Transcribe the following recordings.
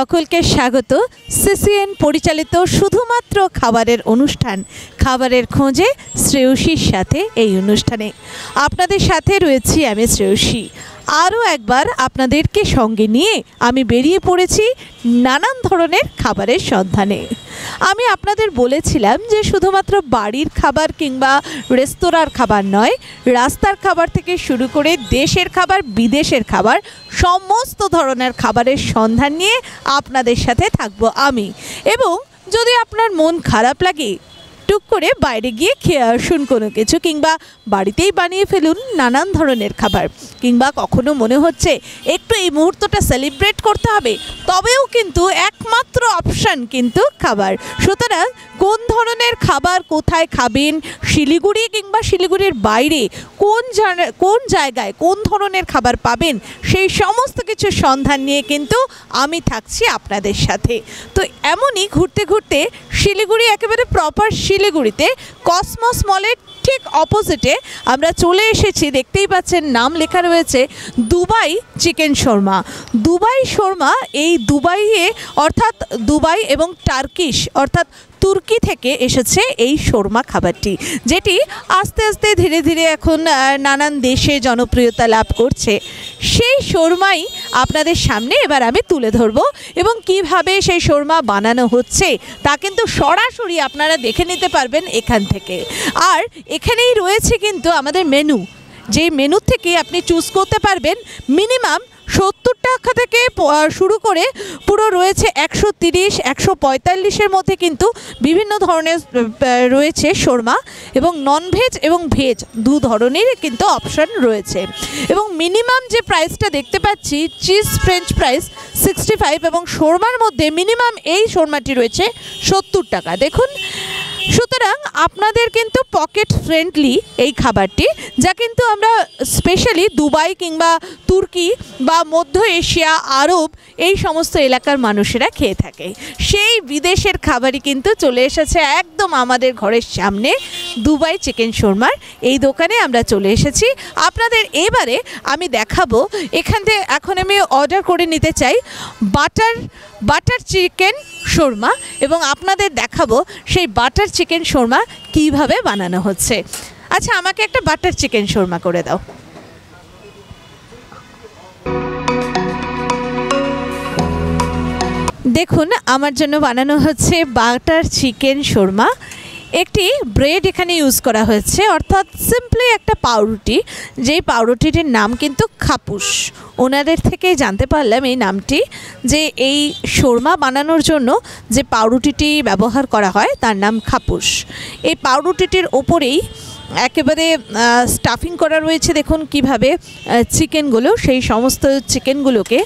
সকলকে স্বাগত সিসিএন পরিচালিত শুধুমাত্র খাবারের অনুষ্ঠান খাবারের খোঁজে শ্রেয়সীর সাথে। এই অনুষ্ঠানে আপনাদের সাথে রয়েছি আমি শ্রেয়সী। আরও একবার আপনাদেরকে সঙ্গে নিয়ে আমি বেরিয়ে পড়েছি নানান ধরনের খাবারের সন্ধানে। আমি আপনাদের বলেছিলাম যে শুধুমাত্র বাড়ির খাবার কিংবা রেস্তোরাঁর খাবার নয়, রাস্তার খাবার থেকে শুরু করে দেশের খাবার বিদেশের খাবার সমস্ত ধরনের খাবারের সন্ধান নিয়ে আপনাদের সাথে থাকবো আমি। এবং যদি আপনার মন খারাপ লাগে টুক করে বাইরে গিয়ে খেয়ে আসুন কোনো কিছু, কিংবা বাড়িতেই বানিয়ে ফেলুন নানান ধরনের খাবার, কিংবা কখনো মনে হচ্ছে একটু এই মুহূর্তটা সেলিব্রেট করতে হবে, তবেও কিন্তু একমাত্র অপশান কিন্তু খাবার। সুতরাং কোন ধরনের খাবার কোথায় খাবেন, শিলিগুড়ি কিংবা শিলিগুড়ির বাইরে কোন জায়গায় কোন ধরনের খাবার পাবেন, সেই সমস্ত কিছু সন্ধান নিয়ে কিন্তু আমি থাকছি আপনাদের সাথে। তো এমনই ঘুরতে ঘুরতে শিলিগুড়ি একেবারে প্রপার শিলিগুড়িতে কসমস মলের ঠিক অপোজিটে আমরা চলে এসেছি। দেখতেই পাচ্ছেন নাম লেখা রয়েছে Dubai chicken Sharma. Dubai Sharma, এই দুবাইয়ে অর্থাৎ দুবাই এবং টার্কিশ অর্থাৎ তুর্কি থেকে এসেছে এই শর্মা খাবারটি, যেটি আস্তে আস্তে ধীরে ধীরে এখন নানান দেশে জনপ্রিয়তা লাভ করছে। সেই শর্মাই আপনাদের সামনে এবার আমি তুলে ধরব, এবং কিভাবে সেই শর্মা বানানো হচ্ছে তা কিন্তু সরাসরি আপনারা দেখে নিতে পারবেন এখান থেকে। আর এখানেই রয়েছে কিন্তু আমাদের মেনু, যে মেনু থেকে আপনি চুজ করতে পারবেন। মিনিমাম 70 টাকা থেকে শুরু করে পুরো রয়েছে 130, 145-এর মধ্যে কিন্তু বিভিন্ন ধরনের রয়েছে শর্মা, এবং ননভেজ এবং ভেজ দু ধরনেরই কিন্তু অপশান রয়েছে। এবং মিনিমাম যে প্রাইসটা দেখতে পাচ্ছি চিজ ফ্রেঞ্চ ফ্রাইস 65, এবং শর্মার মধ্যে মিনিমাম এই শর্মাটি রয়েছে 70 টাকা। দেখুন, সুতরাং আপনাদের কিন্তু পকেট ফ্রেন্ডলি এই খাবারটি, যা কিন্তু আমরা স্পেশালি দুবাই কিংবা তুর্কি বা মধ্য এশিয়া, আরব এই সমস্ত এলাকার মানুষেরা খেয়ে থাকে। সেই বিদেশের খাবারই কিন্তু চলে এসেছে একদম আমাদের ঘরের সামনে। দুবাই চিকেন শর্মার এই দোকানে আমরা চলে এসেছি। আপনাদের এবারে আমি দেখাবো, এখান থেকে এখন আমি অর্ডার করে নিতে চাই বাটার চিকেন শর্মা, এবং আপনাদের দেখাবো সেই বাটার চিকেন শর্মা কিভাবে বানানো হচ্ছে। আচ্ছা, আমাকে একটা বাটার চিকেন শর্মা করে দাও। দেখুন, আমার জন্য বানানো হচ্ছে বাটার চিকেন শর্মা। একটি ব্রেড এখানে ইউজ করা হয়েছে, অর্থাৎ সিম্পলি একটা পাউরুটি, যেই পাউরুটিটির নাম কিন্তু খাপুস। ওনাদের থেকেই জানতে পারলাম এই নামটি, যে এই শর্মা বানানোর জন্য যে পাউরুটিটি ব্যবহার করা হয় তার নাম খাপুস। এই পাউরুটিটির ওপরেই একেবারে স্টাফিং করা রয়েছে। দেখুন কিভাবে চিকেনগুলো, সেই সমস্ত চিকেনগুলোকে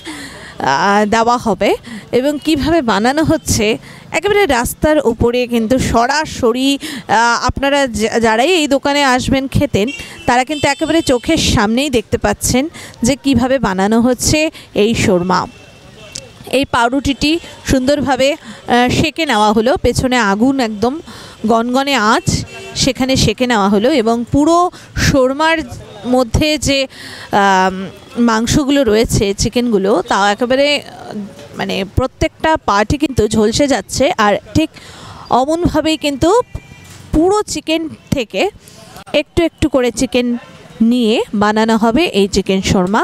দেওয়া হবে এবং কিভাবে বানানো হচ্ছে একেবারে রাস্তার উপরে কিন্তু সরাসরি। আপনারা যারাই এই দোকানে আসবেন খেতেন, তারা কিন্তু একেবারে চোখের সামনেই দেখতে পাচ্ছেন যে কিভাবে বানানো হচ্ছে এই শর্মা। এই পাউরুটিটি সুন্দরভাবে সেঁকে নেওয়া হলো, পেছনে আগুন একদম গনগনে আঁচ, সেখানে সেঁকে নেওয়া হলো, এবং পুরো শর্মার মধ্যে যে মাংসগুলো রয়েছে, চিকেনগুলো, তা একেবারে মানে প্রত্যেকটা পার্টই কিন্তু ঝলসে যাচ্ছে। আর ঠিক অমনভাবেই কিন্তু পুরো চিকেন থেকে একটু একটু করে চিকেন নিয়ে বানানো হবে এই চিকেন শর্মা।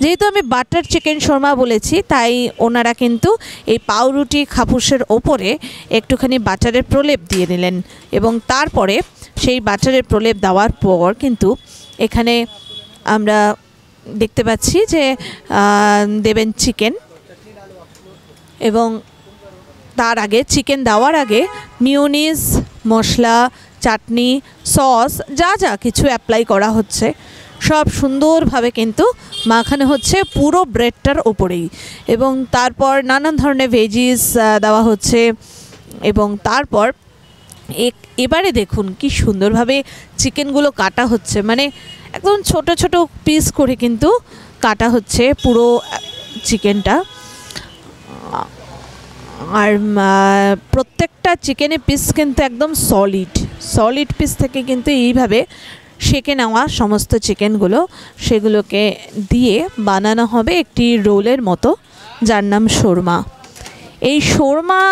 যেহেতু আমি বাটার চিকেন শর্মা বলেছি, তাই ওনারা কিন্তু এই পাউরুটি খাপুসের ওপরে একটুখানি বাটারের প্রলেপ দিয়ে নিলেন, এবং তারপরে সেই বাটারের প্রলেপ দেওয়ার পর কিন্তু এখানে আমরা দেখতে পাচ্ছি যে দেবেন চিকেন, এবং তার আগে চিকেন দেওয়ার আগে মিয়োনিজ, মশলা, চাটনি, সস যা যা কিছু অ্যাপ্লাই করা হচ্ছে সব সুন্দরভাবে কিন্তু মাখানো হচ্ছে পুরো ব্রেডটার ওপরেই, এবং তারপর নানান ধরনের ভেজিস দেওয়া হচ্ছে। এবং তারপর এবারে দেখুন কি সুন্দরভাবে চিকেনগুলো কাটা হচ্ছে, মানে একদম ছোট ছোট পিস করে কিন্তু কাটা হচ্ছে পুরো চিকেনটা। আর প্রত্যেকটা চিকেনের পিস কিন্তু একদম সলিড পিস থেকে কিন্তু এইভাবে সেঁকে নেওয়া সমস্ত চিকেনগুলো, সেগুলোকে দিয়ে বানানো হবে একটি রোলের মতো, যার নাম শর্মা। এই শর্মা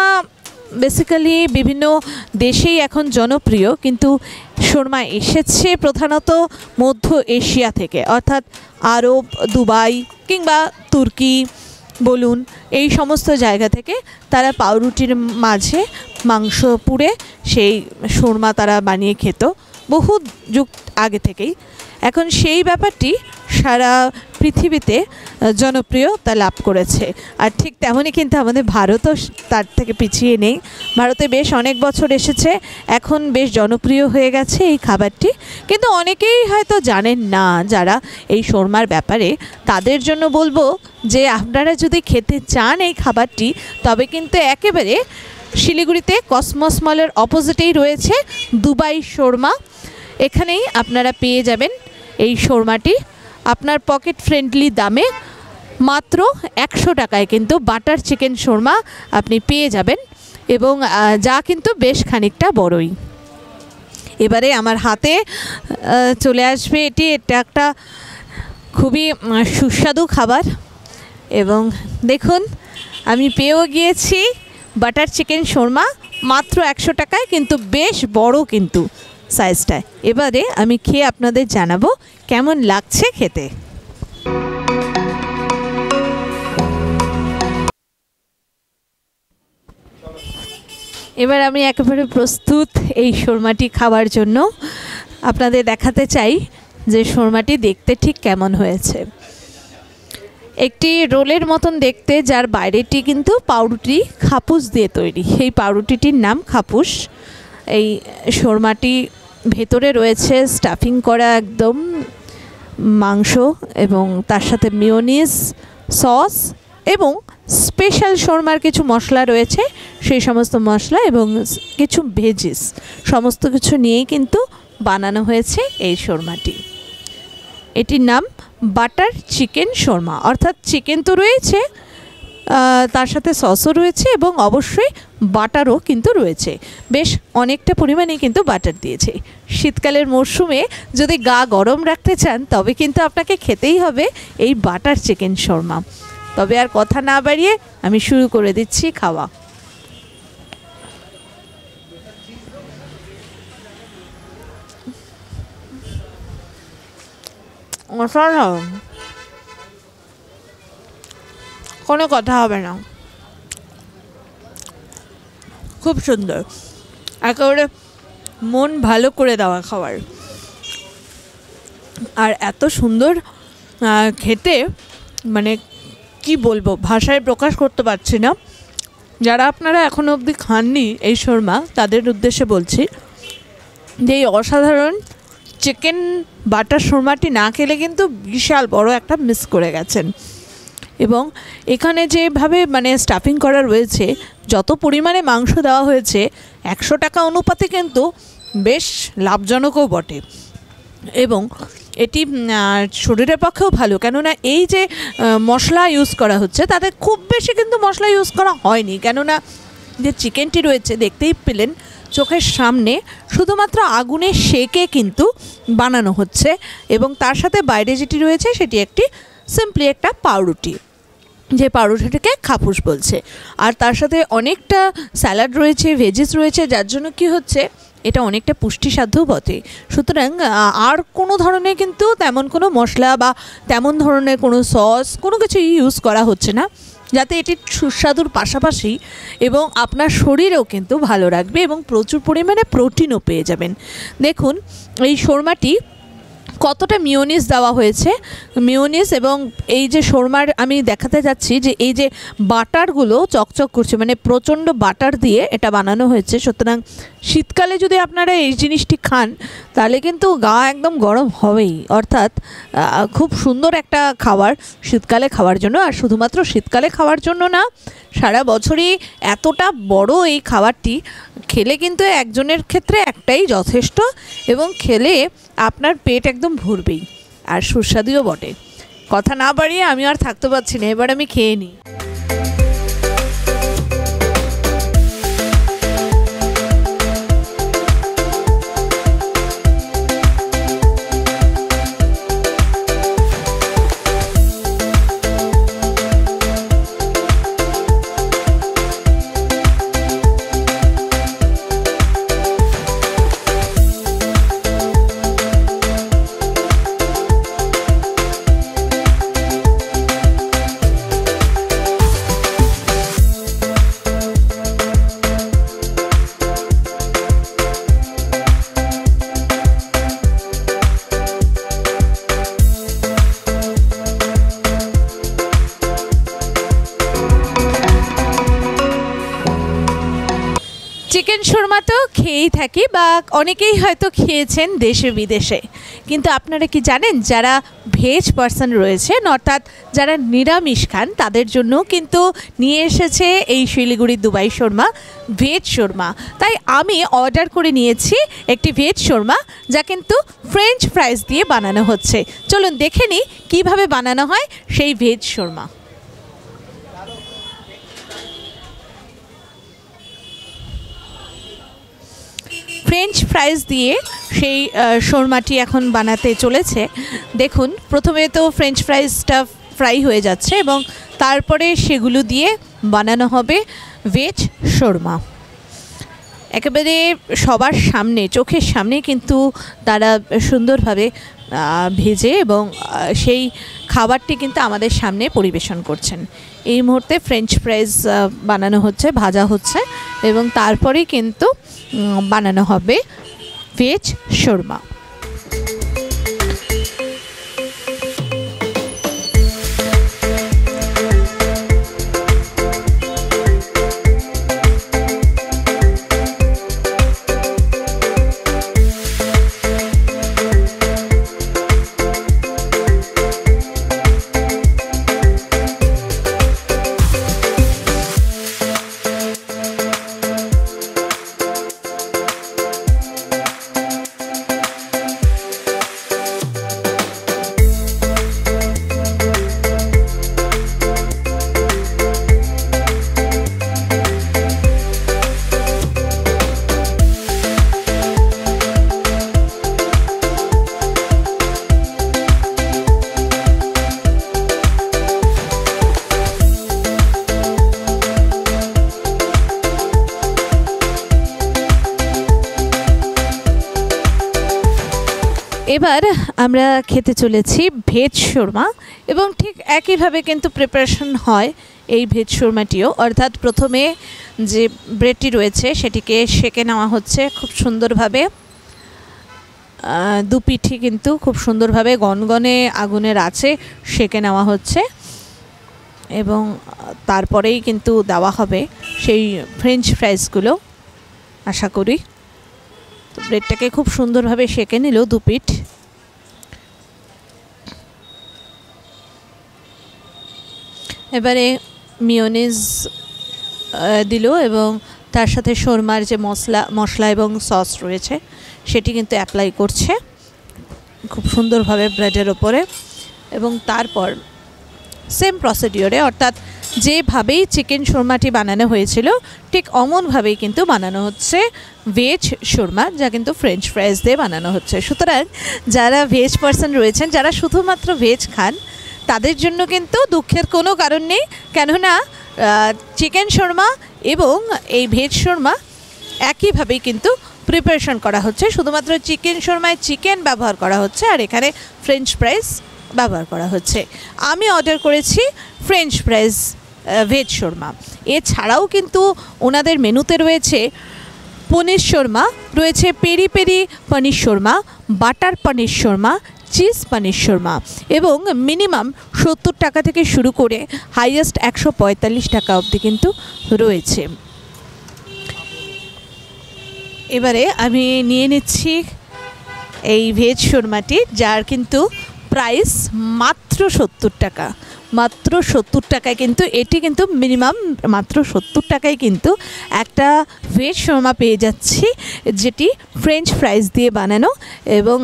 বেসিক্যালি বিভিন্ন দেশেই এখন জনপ্রিয়, কিন্তু শর্মা এসেছে প্রধানত মধ্য এশিয়া থেকে, অর্থাৎ আরব, দুবাই কিংবা তুর্কি বলুন, এই সমস্ত জায়গা থেকে তারা পাউরুটির মাঝে মাংস পুড়ে সেই শর্মা তারা বানিয়ে খেত বহু যুগ আগে থেকেই। এখন সেই ব্যাপারটি সারা পৃথিবীতে জনপ্রিয়তা লাভ করেছে। আর ঠিক তেমনই কিন্তু আমাদের ভারতও তার থেকে পিছিয়ে নেই। ভারতে বেশ অনেক বছর এসেছে, এখন বেশ জনপ্রিয় হয়ে গেছে এই খাবারটি, কিন্তু অনেকেই হয়তো জানেন না যারা এই শর্মার ব্যাপারে। তাদের জন্য বলবো যে আপনারা যদি খেতে চান এই খাবারটি, তবে কিন্তু একেবারে শিলিগুড়িতে কসমস মলের অপোজিটেই রয়েছে দুবাই শর্মা। এখানেই আপনারা পেয়ে যাবেন এই শর্মাটি আপনার পকেট ফ্রেন্ডলি দামে, মাত্র 100 টাকায় কিন্তু বাটার চিকেন শর্মা আপনি পেয়ে যাবেন, এবং যা কিন্তু বেশ খানিকটা বড়ই। এবারে আমার হাতে চলে আসবে এটা একটা খুবই সুস্বাদু খাবার, এবং দেখুন আমি পেয়েও গিয়েছি বাটার চিকেন শর্মা মাত্র 100 টাকায়, কিন্তু বেশ বড় কিন্তু সাইজটায়। এবারে আমি খেয়ে আপনাদের জানাবো কেমন লাগছে খেতে। এবার আমি একেবারে প্রস্তুত এই শর্মাটি খাওয়ার জন্য। আপনাদের দেখাতে চাই যে শর্মাটি দেখতে ঠিক কেমন হয়েছে। একটি রোলের মতন দেখতে, যার বাইরেটি কিন্তু পাউরুটি খাপুস দিয়ে তৈরি। এই পাউরুটিটির নাম খাপুস। এই শর্মাটি ভেতরে রয়েছে স্টাফিং করা একদম মাংস, এবং তার সাথে মিয়োনিজ, সস এবং স্পেশাল শর্মার কিছু মশলা রয়েছে, সেই সমস্ত মশলা এবং কিছু ভেজিস, সমস্ত কিছু নিয়েই কিন্তু বানানো হয়েছে এই শর্মাটি। এটির নাম বাটার চিকেন শর্মা, অর্থাৎ চিকেন তো রয়েছে, তার সাথে সসও রয়েছে এবং অবশ্যই বাটারও কিন্তু রয়েছে, বেশ অনেকটা পরিমাণে কিন্তু বাটার দিয়েছে। শীতকালের মরশুমে যদি গা গরম রাখতে চান, তবে কিন্তু আপনাকে খেতেই হবে এই বাটার চিকেন শর্মা। তবে আর কথা না বাড়িয়ে আমি শুরু করে দিচ্ছি খাওয়া। অসাধারণ, কোনো কথা হবে না, খুব সুন্দর, একেবারে মন ভালো করে দেওয়া খাবার। আর এত সুন্দর খেতে, মানে কি বলবো, ভাষায় প্রকাশ করতে পারছি না। যারা আপনারা এখনো অবধি খাননি এই শর্মা, তাদের উদ্দেশ্যে বলছি যে এই অসাধারণ চিকেন বাটার শর্মাটি না খেলে কিন্তু বিশাল বড় একটা মিস করে গেছেন। এবং এখানে যেভাবে মানে স্টাফিং করা রয়েছে, যত পরিমাণে মাংস দেওয়া হয়েছে, 100 টাকা অনুপাতে কিন্তু বেশ লাভজনকও বটে। এবং এটি শরীরের পক্ষেও ভালো, কেননা এই যে মশলা ইউজ করা হচ্ছে, তাতে খুব বেশি কিন্তু মশলা ইউজ করা হয়নি, কেননা যে চিকেনটি রয়েছে দেখতেই পেলেন চোখের সামনে, শুধুমাত্র আগুনে সেকে কিন্তু বানানো হচ্ছে। এবং তার সাথে বাইরে যেটি রয়েছে সেটি একটি সিম্পলি একটা পাউরুটি, যে পাউরুটিটাকে খাপুস বলছে। আর তার সাথে অনেকটা স্যালাড রয়েছে, ভেজিস রয়েছে, যার জন্য কি হচ্ছে, এটা অনেকটা পুষ্টিসাধ্যও বটে। সুতরাং আর কোনো ধরনের কিন্তু তেমন কোনো মশলা বা তেমন ধরনের কোনো সস কোনো কিছু ইউজ করা হচ্ছে না, যাতে এটি সুস্বাদুর পাশাপাশি এবং আপনার শরীরেও কিন্তু ভালো রাখবে এবং প্রচুর পরিমাণে প্রোটিনও পেয়ে যাবেন। দেখুন এই শর্মাটি কতটা মিয়োনিজ দেওয়া হয়েছে, মিয়োনিজ, এবং এই যে শর্মার আমি দেখাতে যাচ্ছি যে এই যে বাটারগুলো চকচক করছে, মানে প্রচণ্ড বাটার দিয়ে এটা বানানো হয়েছে। সুতরাং শীতকালে যদি আপনারা এই জিনিসটি খান, তাহলে কিন্তু গা একদম গরম হবেই। অর্থাৎ খুব সুন্দর একটা খাবার শীতকালে খাওয়ার জন্য। আর শুধুমাত্র শীতকালে খাওয়ার জন্য না, সারা বছরই এতটা বড় এই খাবারটি খেলে কিন্তু একজনের ক্ষেত্রে একটাই যথেষ্ট, এবং খেলে আপনার পেট একদম ভরবেই, আর সুস্বাদুও বটে। কথা না বাড়িয়ে আমি আর থাকতে পারছি না, এবার আমি খেয়ে নিই। খেয়েই থাকি বা অনেকেই হয়তো খেয়েছেন দেশে বিদেশে, কিন্তু আপনারা কি জানেন যারা ভেজ পার্সন রয়েছেন অর্থাৎ যারা নিরামিষ খান তাদের জন্য কিন্তু নিয়ে এসেছে এই শিলিগুড়ি দুবাই শর্মা ভেজ শর্মা। তাই আমি অর্ডার করে নিয়েছি একটি ভেজ শর্মা যা কিন্তু ফ্রেঞ্চ ফ্রাইজ দিয়ে বানানো হচ্ছে। চলুন দেখে নিই কীভাবে বানানো হয় সেই ভেজ শর্মা। ফ্রেঞ্চ ফ্রাইজ দিয়ে সেই শর্মাটি এখন বানাতে চলেছে। দেখুন প্রথমে তো ফ্রেঞ্চ ফ্রাইজটা ফ্রাই হয়ে যাচ্ছে এবং তারপরে সেগুলো দিয়ে বানানো হবে ভেজ শর্মা। একেবারে সবার সামনে চোখের সামনে কিন্তু তারা সুন্দরভাবে ভেজে এবং সেই খাবারটি কিন্তু আমাদের সামনে পরিবেশন করছেন। এই মুহূর্তে ফ্রেঞ্চ ফ্রাইজ বানানো হচ্ছে, ভাজা হচ্ছে এবং তারপরেই কিন্তু বানানো হবে ভেজ শর্মা। এবার আমরা খেতে চলেছি ভেজ শর্মা এবং ঠিক একইভাবে কিন্তু প্রিপারেশন হয় এই ভেজ শর্মাটিও, অর্থাৎ প্রথমে যে ব্রেডটি রয়েছে সেটিকে সেঁকে নেওয়া হচ্ছে খুব সুন্দরভাবে। দুপিঠি কিন্তু খুব সুন্দরভাবে গনগনে আগুনের আঁচে সেঁকে নেওয়া হচ্ছে এবং তারপরেই কিন্তু দেওয়া হবে সেই ফ্রেঞ্চ ফ্রাইজগুলো আশা করি। তো ব্রেডটাকে খুব সুন্দরভাবে সেঁকে নিল দুপিঠ। এবারে মিয়োনিজ দিল এবং তার সাথে শর্মার যে মশলা এবং সস রয়েছে সেটি কিন্তু অ্যাপ্লাই করছে খুব সুন্দরভাবে ব্রেডের ওপরে এবং তারপর সেম প্রসিডিওরে অর্থাৎ যেভাবেই চিকেন শর্মাটি বানানো হয়েছিল ঠিক অমনভাবেই কিন্তু বানানো হচ্ছে ভেজ শর্মা, যা কিন্তু ফ্রেঞ্চ ফ্রাইজ দিয়ে বানানো হচ্ছে। সুতরাং যারা ভেজ পার্সন রয়েছেন, যারা শুধুমাত্র ভেজ খান, তাদের জন্য কিন্তু দুঃখের কোনো কারণ নেই, কেননা চিকেন শর্মা এবং এই ভেজ শর্মা একইভাবেই কিন্তু প্রিপারেশন করা হচ্ছে। শুধুমাত্র চিকেন শর্মায় চিকেন ব্যবহার করা হচ্ছে আর এখানে ফ্রেঞ্চ ফ্রাইজ ব্যবহার করা হচ্ছে। আমি অর্ডার করেছি ফ্রেঞ্চ ফ্রাইজ ভেজ শর্মা। এছাড়াও কিন্তু ওনাদের মেনুতে রয়েছে পনির শর্মা, রয়েছে পেরি পেরি পনির শর্মা, বাটার পনির শর্মা, চিজ পনির শর্মা এবং মিনিমাম 70 টাকা থেকে শুরু করে হাইয়েস্ট 145 টাকা অবধি কিন্তু রয়েছে। এবারে আমি নিয়ে নিচ্ছি এই ভেজ শর্মাটি, যার কিন্তু প্রাইস মাত্র 70 টাকা। মাত্র 70 টাকায় কিন্তু এটি কিন্তু মিনিমাম মাত্র 70 টাকায় কিন্তু একটা ভেজ শর্মা পেয়ে যাচ্ছি, যেটি ফ্রেঞ্চ ফ্রাইজ দিয়ে বানানো এবং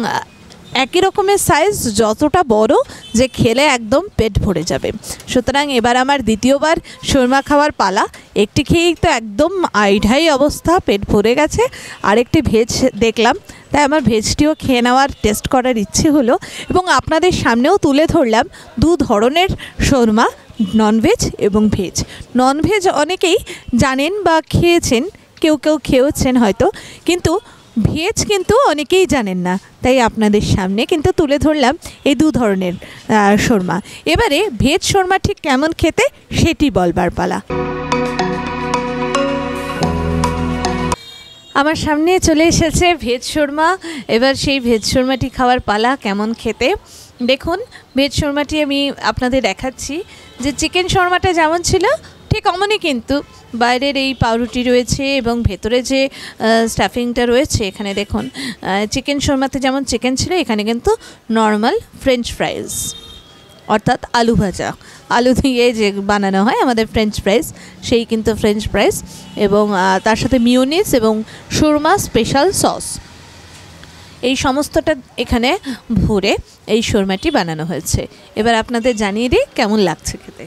একই রকমের সাইজ, যতটা বড় যে খেলে একদম পেট ভরে যাবে। সুতরাং এবার আমার দ্বিতীয়বার শর্মা খাওয়ার পালা। একটি খেয়েই তো একদম আইঢাই অবস্থা, পেট ভরে গেছে। আরেকটি ভেজ দেখলাম, তাই আমার ভেজটিও খেয়ে নেওয়ার টেস্ট করার ইচ্ছে হলো এবং আপনাদের সামনেও তুলে ধরলাম দু ধরনের শর্মা, ননভেজ এবং ভেজ। ননভেজ অনেকেই জানেন বা খেয়েছেন, কেউ কেউ খেয়েছেন হয়তো, কিন্তু ভেজ কিন্তু অনেকেই জানেন না, তাই আপনাদের সামনে কিন্তু তুলে ধরলাম এই দু ধরনের শর্মা। এবারে ভেজ শর্মা ঠিক কেমন খেতে সেটি বলবার পালা। আমার সামনে চলে এসেছে ভেজ শর্মা। এবার সেই ভেজ শর্মাটি খাওয়ার পালা, কেমন খেতে দেখুন। ভেজ শর্মাটি আমি আপনাদের দেখাচ্ছি যে চিকেন শর্মাটা যেমন ছিল ঠিক অমনই কিন্তু বাইরের এই পাউরুটি রয়েছে এবং ভেতরে যে স্টাফিংটা রয়েছে এখানে দেখুন চিকেন শর্মাতে যেমন চিকেন ছিল এখানে কিন্তু নর্মাল ফ্রেঞ্চ ফ্রাইজ অর্থাৎ আলু ভাজা, আলু দিয়ে যে বানানো হয় আমাদের ফ্রেঞ্চ ফ্রাইজ, সেই কিন্তু ফ্রেঞ্চ ফ্রাইজ এবং তার সাথে মিউনিস এবং সুরমা স্পেশাল সস, এই সমস্তটা এখানে ভরে এই শর্মাটি বানানো হয়েছে। এবার আপনাদের জানিয়ে দিই কেমন লাগছে খেতে।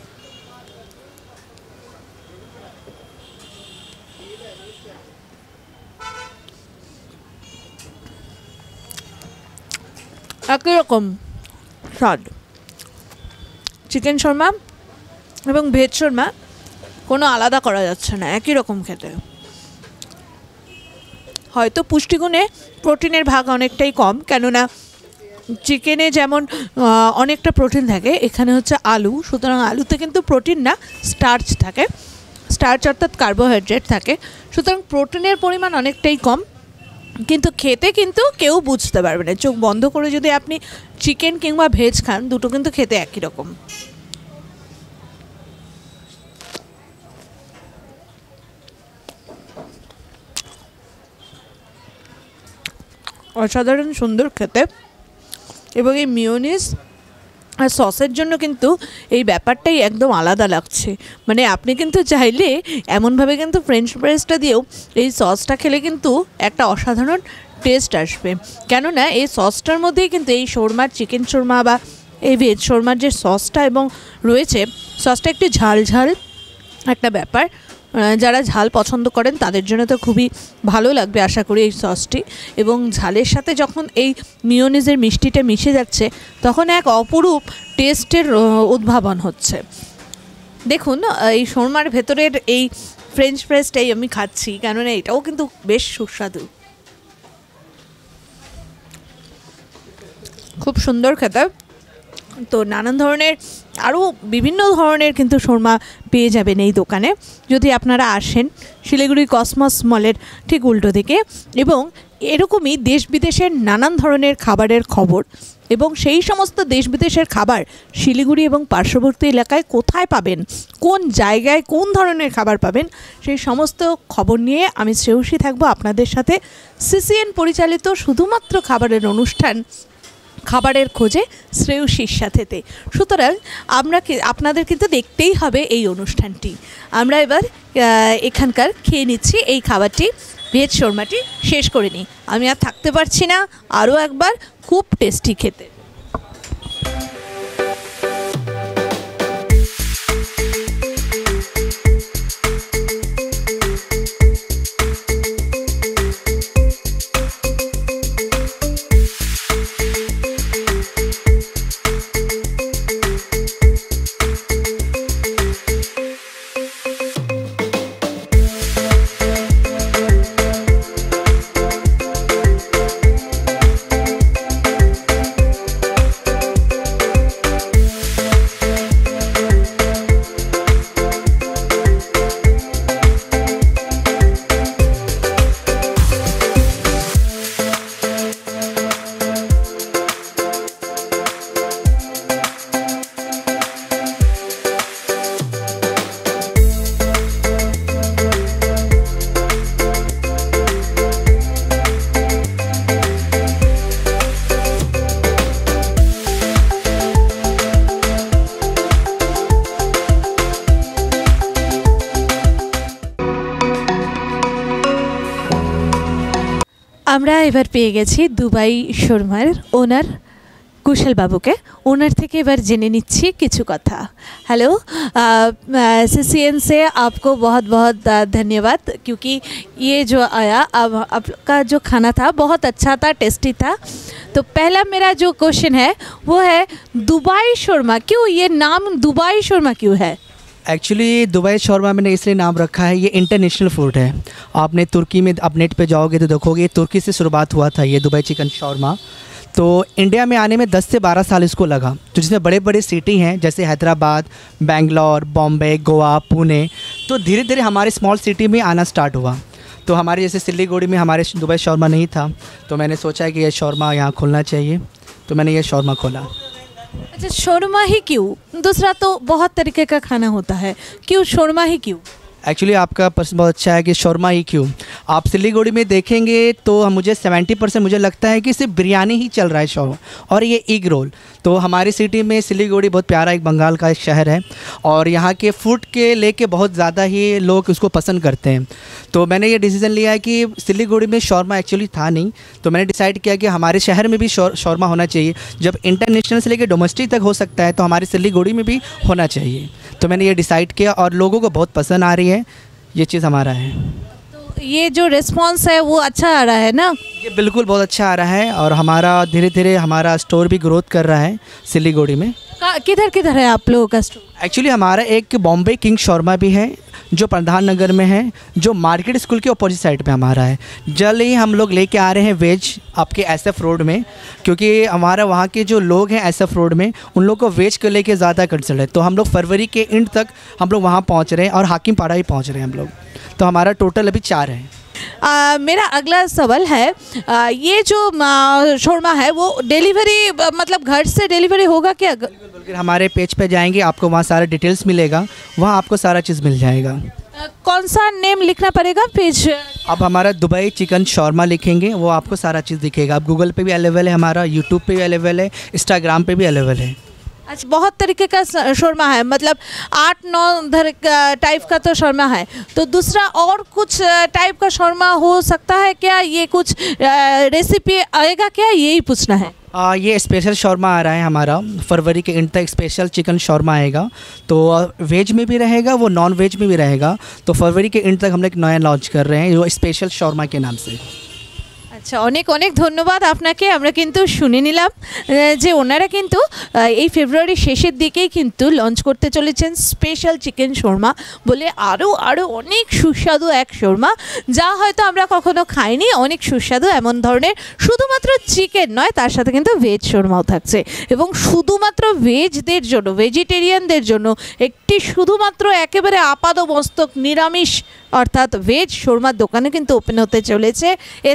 একই রকম স্বাদ, চিকেন শর্মা এবং ভেজ শর্মা কোনো আলাদা করা যাচ্ছে না, একই রকম খেতে। হয়তো পুষ্টিগুণে প্রোটিনের ভাগ অনেকটাই কম, কেননা চিকেনে যেমন অনেকটা প্রোটিন থাকে, এখানে হচ্ছে আলু, সুতরাং আলুতে কিন্তু প্রোটিন না স্টার্চ থাকে, স্টার্চ অর্থাৎ কার্বোহাইড্রেট থাকে, সুতরাং প্রোটিনের পরিমাণ অনেকটাই কম, কিন্তু খেতে কিন্তু কেউ বুঝতে পারবে না। চোখ বন্ধ করে যদি আপনি চিকেন কিংবা ভেজ খান, দুটো কিন্তু খেতে একই রকম। অসাধারণ সুন্দর খেতে, এবং এই মিওনিজ আর সসের জন্য কিন্তু এই ব্যাপারটাই একদম আলাদা লাগছে। মানে আপনি কিন্তু চাইলে এমনভাবে কিন্তু ফ্রেঞ্চ ফ্রাইজটা দিয়েও এই সসটা খেলে কিন্তু একটা অসাধারণ টেস্ট আসবে, কেননা এই সসটার মধ্যেই কিন্তু এই শর্মার, চিকেন শর্মা বা এই ভেজ শর্মার যে সসটা এবং রয়েছে, সসটা একটু ঝাল ঝাল একটা ব্যাপার। যারা ঝাল পছন্দ করেন তাদের জন্য তো খুবই ভালো লাগবে আশা করি এই সসটি, এবং ঝালের সাথে যখন এই মিওনিজের মিষ্টিটা মিশে যাচ্ছে তখন এক অপরূপ টেস্টের উদ্ভাবন হচ্ছে। দেখুন এই শর্মার ভেতরের এই ফ্রেঞ্চ ফ্রাইজটাই আমি খাচ্ছি, কেননা এটাও কিন্তু বেশ সুস্বাদু, খুব সুন্দর খেতে। তো নানান ধরনের আরও বিভিন্ন ধরনের কিন্তু শর্মা পেয়ে যাবেন এই দোকানে যদি আপনারা আসেন শিলিগুড়ি কসমস মলের ঠিক উল্টো দিকে, এবং এরকমই দেশ বিদেশের নানান ধরনের খাবারের খবর এবং সেই সমস্ত দেশ বিদেশের খাবার শিলিগুড়ি এবং পার্শ্ববর্তী এলাকায় কোথায় পাবেন, কোন জায়গায় কোন ধরনের খাবার পাবেন, সেই সমস্ত খবর নিয়ে আমি শ্রেয়সী থাকবো আপনাদের সাথে। সিসিএন পরিচালিত শুধুমাত্র খাবারের অনুষ্ঠান খাবারের খোঁজে শ্রেয়সীর সাথেতে। সুতরাং আপনাদের কিন্তু দেখতেই হবে এই অনুষ্ঠানটি। আমরা এবার এখানকার খেয়ে নিচ্ছি এই খাবারটি, ভেজ শর্মাটি শেষ করে নিই। আমি আর থাকতে পারছি না, আরও একবার খুব টেস্টি খেতে। আমরা এবার পেয়ে গেছি দুবাই শর্মার ওনার कुशल बाबू के ओनर थे एबार जेने निच्छी किछु कथा। हेलो सीसीएन से आपको बहुत बहुत धन्यवाद, क्योंकि ये जो आया अब आपका जो खाना था बहुत अच्छा था, टेस्टी था। तो पहला मेरा जो क्वेश्चन है वो है दुबई शोरमा, क्यों ये नाम दुबई शोरमा क्यों है? एक्चुअली दुबई शौरमा मैंने इसलिए नाम रखा है, ये इंटरनेशनल फूड है। आपने तुर्की में आप नेट पे जाओगे तो देखोगे तुर्की से शुरुआत हुआ था ये दुबई चिकन शौरमा। तो इंडिया में आने में 10 से 12 साल इसको लगा। तो जिसमें बड़े बड़े सिटी हैं जैसे हैदराबाद, बेंगलोर, बॉम्बे, गोवा, पुणे, तो धीरे धीरे हमारे स्मॉल सिटी में आना स्टार्ट हुआ। तो हमारे जैसे सिलीगुड़ी में हमारे दुबई शौरमा नहीं था, तो मैंने सोचा कि ये शौरमा यहाँ खोलना चाहिए, तो मैंने ये शौरमा खोला। अच्छा, शोरमा ही क्यों? दूसरा तो बहुत तरीके का खाना होता है, क्यों शोरमा ही क्यों? एक्चुअली आपका प्रश्न बहुत अच्छा है कि शौरमा ही क्यों। आप सिलीगुड़ी में देखेंगे तो मुझे 70% मुझे लगता है कि सिर्फ बिरयानी ही चल रहा है शौरमा, और ये एग रोल। तो हमारी सिटी में सिलीगुड़ी बहुत प्यारा एक बंगाल का एक शहर है, और यहाँ के फूड के लेके बहुत ज़्यादा ही लोग उसको पसंद करते हैं। तो मैंने ये डिसीज़न लिया है कि सिलीगुड़ी में शौरमा एक्चुअली था नहीं, तो मैंने डिसाइड किया कि हमारे शहर में भी शौरमा होना चाहिए। जब इंटरनेशनल से लेकर डोमेस्टिक तक हो सकता है तो हमारे सिलीगुड़ी में भी होना चाहिए। तो मैंने ये डिसाइड किया और लोगों को बहुत पसंद आ रही है ये चीज़ हमारा है। तो ये जो रिस्पॉन्स है वो अच्छा आ रहा है ना? ये बिल्कुल बहुत अच्छा आ रहा है, और हमारा धीरे धीरे हमारा स्टोर भी ग्रोथ कर रहा है सिलीगुड़ी में। किधर किधर है आप लोगों का स्टोर? एक्चुअली हमारा एक बॉम्बे किंग शौरमा भी है जो प्रधान नगर में है, जो मार्केट स्कूल के अपोजिट साइड पे हमारा है। जल्द ही हम लोग लेके आ रहे हैं वेज आपके SF रोड में, क्योंकि हमारा वहाँ के जो लोग हैं SF रोड में उन लोग को वेज को लेके ज़्यादा कंसर्न है। तो हम लोग फरवरी के एंड तक हम लोग वहाँ पहुँच रहे हैं, और हाकिम पाड़ा ही पहुँच रहे हैं हम लोग। तो हमारा टोटल अभी 4 है। मेरा अगला सवाल है, ये जो शोरमा है वो डिलीवरी मतलब घर से डिलीवरी होगा क्या? बिल्कुल, हमारे पेज पे जाएंगे आपको वहाँ सारा डिटेल्स मिलेगा, वहाँ आपको सारा चीज़ मिल जाएगा। कौन सा नेम लिखना पड़ेगा पेज? आप हमारा दुबई चिकन शौरमा लिखेंगे, वो आपको सारा चीज़ दिखेगा। आप गूगल पे भी अवेलेबल है, हमारा यूट्यूब पे भी अवेलेबल है, इंस्टाग्राम पे भी अवेलेबल है। अच्छा, बहुत तरीके का शोरमा है, मतलब 8-9 टाइप का तो शोरमा है, तो दूसरा और कुछ टाइप का शोरमा हो सकता है क्या? ये कुछ रेसिपी आएगा क्या, यही पूछना है। ये स्पेशल शौरमा आ रहा है हमारा, फरवरी के एंड तक स्पेशल चिकन शौरमा आएगा। तो वेज में भी रहेगा, वो नॉन वेज में भी रहेगा। तो फरवरी के एंड तक हम लोग नया लॉन्च कर रहे हैं जो स्पेशल शौरमा के नाम से। আচ্ছা, অনেক অনেক ধন্যবাদ আপনাকে। আমরা কিন্তু শুনে নিলাম যে ওনারা কিন্তু এই ফেব্রুয়ারি শেষের দিকেই কিন্তু লঞ্চ করতে চলেছেন স্পেশাল চিকেন শোরমা বলে আরও অনেক সুস্বাদু এক শোরমা, যা হয়তো আমরা কখনো খাইনি। অনেক সুস্বাদু এমন ধরনের শুধুমাত্র চিকেন নয়, তার সাথে কিন্তু ভেজ শোরমাও থাকছে, এবং শুধুমাত্র ভেজদের জন্য, ভেজিটেরিয়ানদের জন্য একটি শুধুমাত্র একেবারে আপাদমস্তক নিরামিষ অর্থাৎ ভেজ শোরমার দোকানে কিন্তু ওপেন হতে চলেছে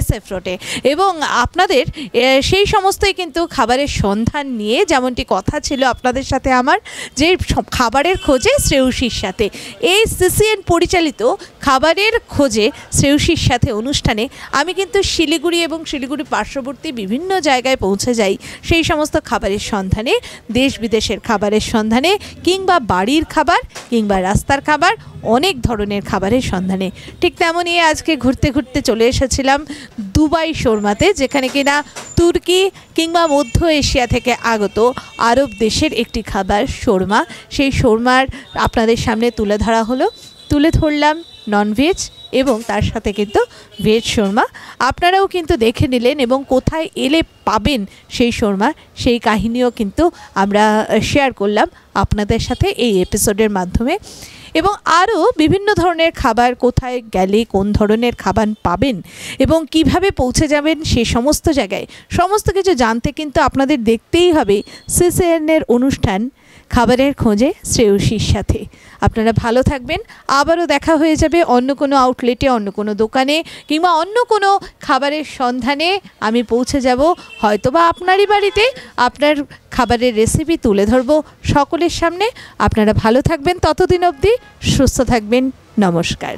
SF রোডে। এবং আপনাদের সেই সমস্তই কিন্তু খাবারের সন্ধান নিয়ে, যেমনটি কথা ছিল আপনাদের সাথে আমার, যে খাবারের খোঁজে শ্রেয়সীর সাথে, এই CCN পরিচালিত খাবারের খোঁজে শ্রেয়সীর সাথে অনুষ্ঠানে আমি কিন্তু শিলিগুড়ি এবং শিলিগুড়ি পার্শ্ববর্তী বিভিন্ন জায়গায় পৌঁছে যাই সেই সমস্ত খাবারের সন্ধানে, দেশ বিদেশের খাবারের সন্ধানে, কিংবা বাড়ির খাবার কিংবা রাস্তার খাবার, অনেক ধরনের খাবারের সন্ধানে। ঠিক তেমনই আজকে ঘুরতে ঘুরতে চলে এসেছিলাম দুবাই শোরমাতে, যেখানে কিনা তুর্কি কিংবা মধ্য এশিয়া থেকে আগত আরব দেশের একটি খাবার শোরমা। সেই শোরমার আপনাদের সামনে তুলে ধরলাম ননভেজ এবং তার সাথে কিন্তু ভেজ শোরমা। আপনারাও কিন্তু দেখে নিলেন, এবং কোথায় এলে পাবেন সেই শোরমা সেই কাহিনীও কিন্তু আমরা শেয়ার করলাম আপনাদের সাথে এই এপিসোডের মাধ্যমে। এবং আরও বিভিন্ন ধরনের খাবার কোথায় গেলে কোন ধরনের খাবার পাবেন এবং কিভাবে পৌঁছে যাবেন সেই সমস্ত জায়গায় সমস্ত কিছু জানতে কিন্তু আপনাদের দেখতেই হবে CCN-এর অনুষ্ঠান খাবারের খোঁজে শ্রেয়সীর সাথে। আপনারা ভালো থাকবেন, আবারও দেখা হয়ে যাবে অন্য কোনো আউটলেটে, অন্য কোনো দোকানে, কিংবা অন্য কোনো খাবারের সন্ধানে আমি পৌঁছে যাব, হয়তোবা আপনারই বাড়িতে আপনার খাবারের রেসিপি তুলে ধরব সকলের সামনে। আপনারা ভালো থাকবেন, ততদিন অবধি সুস্থ থাকবেন। নমস্কার।